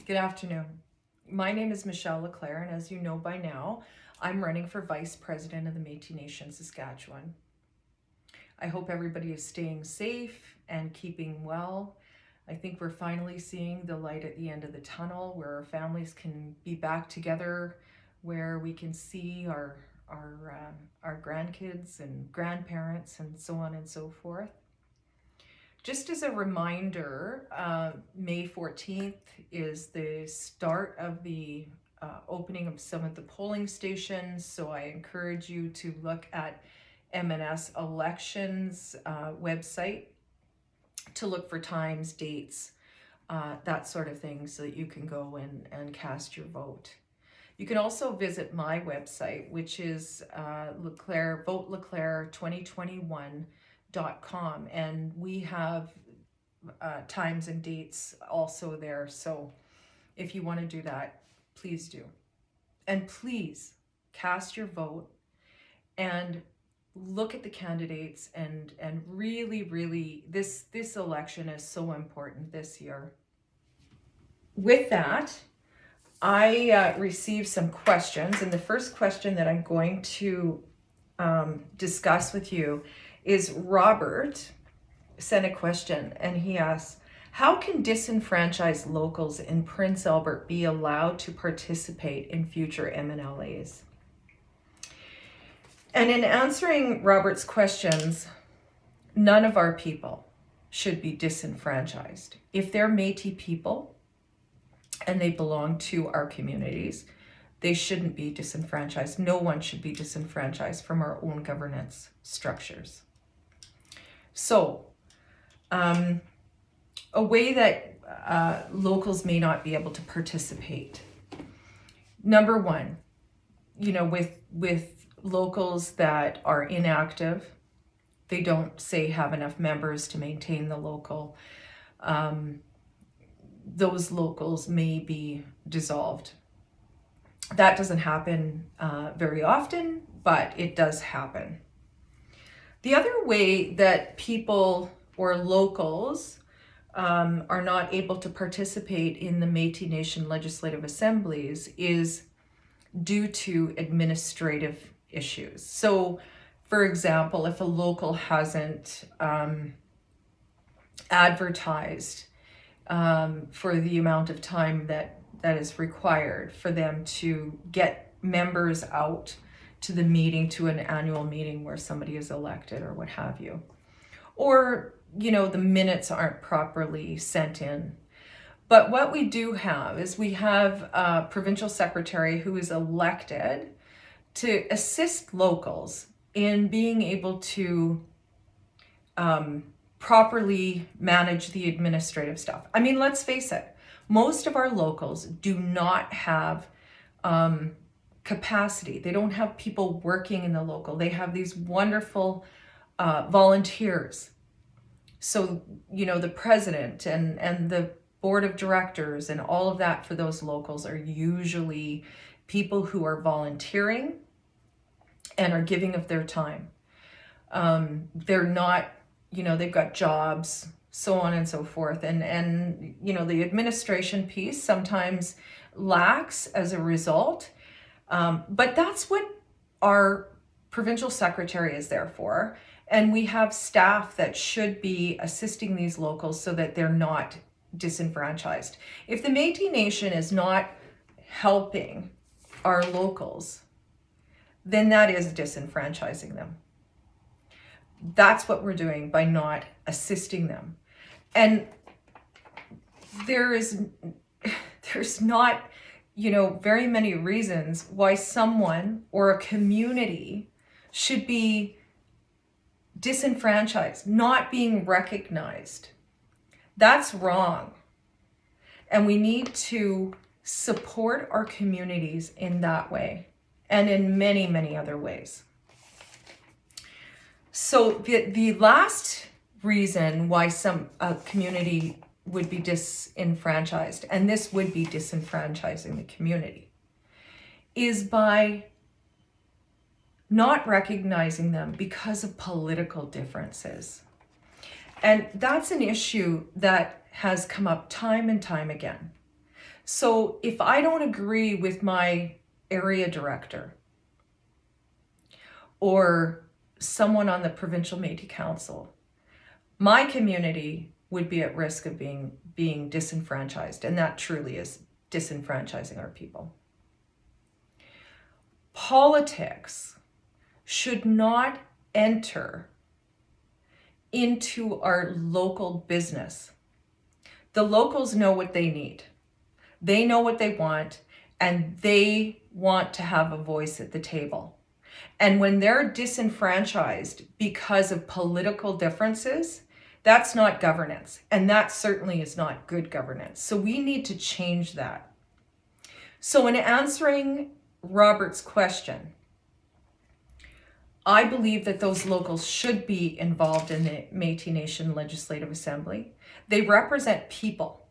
Good afternoon. My name is Michelle LeClair, and as you know by now, I'm running for Vice President of the Métis Nation-Saskatchewan. I hope everybody is staying safe and keeping well. I think we're finally seeing the light at the end of the tunnel where our families can be back together, where we can see our grandkids and grandparents and so on and so forth. Just as a reminder, May 14th is the start of the opening of some of the polling stations, so I encourage you to look at MNS Elections website to look for times, dates, that sort of thing, so that you can go and cast your vote. You can also visit my website, which is LeClair, Vote LeClair 2021.com, and we have times and dates also there. So if you want to do that, please do. And please cast your vote and look at the candidates and really this election is so important this year. With that, I received some questions, and the first question that I'm going to discuss with you is Robert sent a question, and he asks, how can disenfranchised locals in Prince Albert be allowed to participate in future MNLAs? And in answering Robert's questions, none of our people should be disenfranchised. If they're Métis people and they belong to our communities, they shouldn't be disenfranchised. No one should be disenfranchised from our own governance structures. So, a way that locals may not be able to participate. Number one, with locals that are inactive, they don't, say, have enough members to maintain the local, those locals may be dissolved. That doesn't happen very often, but it does happen. The other way that people or locals are not able to participate in the Métis Nation legislative assemblies is due to administrative issues. So, for example, if a local hasn't advertised for the amount of time that is required for them to get members out to the meeting, to an annual meeting where somebody is elected or what have you. Or, the minutes aren't properly sent in. But what we do have is we have a provincial secretary who is elected to assist locals in being able to properly manage the administrative stuff. I mean, let's face it, most of our locals do not have capacity. They don't have people working in the local. They have these wonderful volunteers. So, the president and the board of directors and all of that for those locals are usually people who are volunteering and are giving of their time. They're not, they've got jobs, so on and so forth. And the administration piece sometimes lacks as a result. But that's what our provincial secretary is there for. And we have staff that should be assisting these locals so that they're not disenfranchised. If the Métis Nation is not helping our locals, then that is disenfranchising them. That's what we're doing by not assisting them. And there's not, very many reasons why someone or a community should be disenfranchised, not being recognized. That's wrong. And we need to support our communities in that way and in many, many other ways. So the last reason why some community would be disenfranchised, and this would be disenfranchising the community, is by not recognizing them because of political differences. And that's an issue that has come up time and time again. So if I don't agree with my area director or someone on the provincial Métis Council, my community would be at risk of being disenfranchised, and that truly is disenfranchising our people. Politics should not enter into our local business. The locals know what they need. They know what they want, and they want to have a voice at the table. And when they're disenfranchised because of political differences, that's not governance. And that certainly is not good governance. So we need to change that. So in answering Robert's question, I believe that those locals should be involved in the Métis Nation Legislative Assembly. They represent people.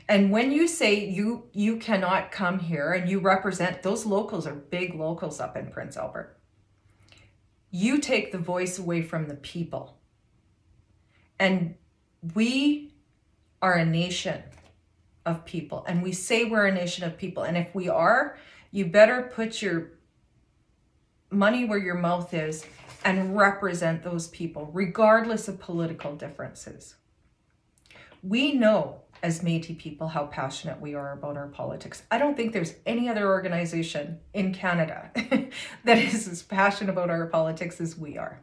And when you say you cannot come here and you represent, those locals are big locals up in Prince Albert. You take the voice away from the people. And we are a nation of people. And we say we're a nation of people. And if we are, you better put your money where your mouth is and represent those people, regardless of political differences. We know as Métis people how passionate we are about our politics. I don't think there's any other organization in Canada that is as passionate about our politics as we are.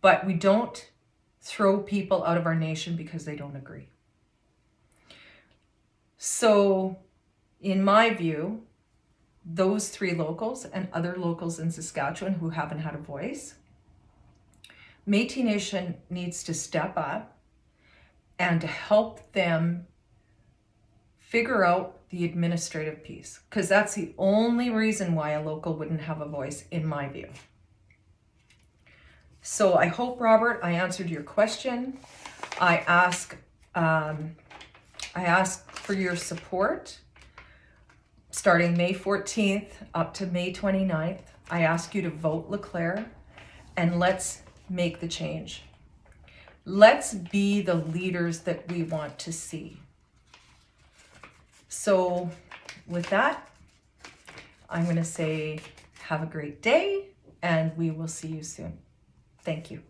But we don't throw people out of our nation because they don't agree. So, in my view, those three locals and other locals in Saskatchewan who haven't had a voice, Métis Nation needs to step up and to help them figure out the administrative piece, because that's the only reason why a local wouldn't have a voice, in my view. So I hope, Robert, I answered your question. I ask for your support starting May 14th up to May 29th. I ask you to vote LeClair, and let's make the change. Let's be the leaders that we want to see. So with that, I'm going to say have a great day, and we will see you soon. Thank you.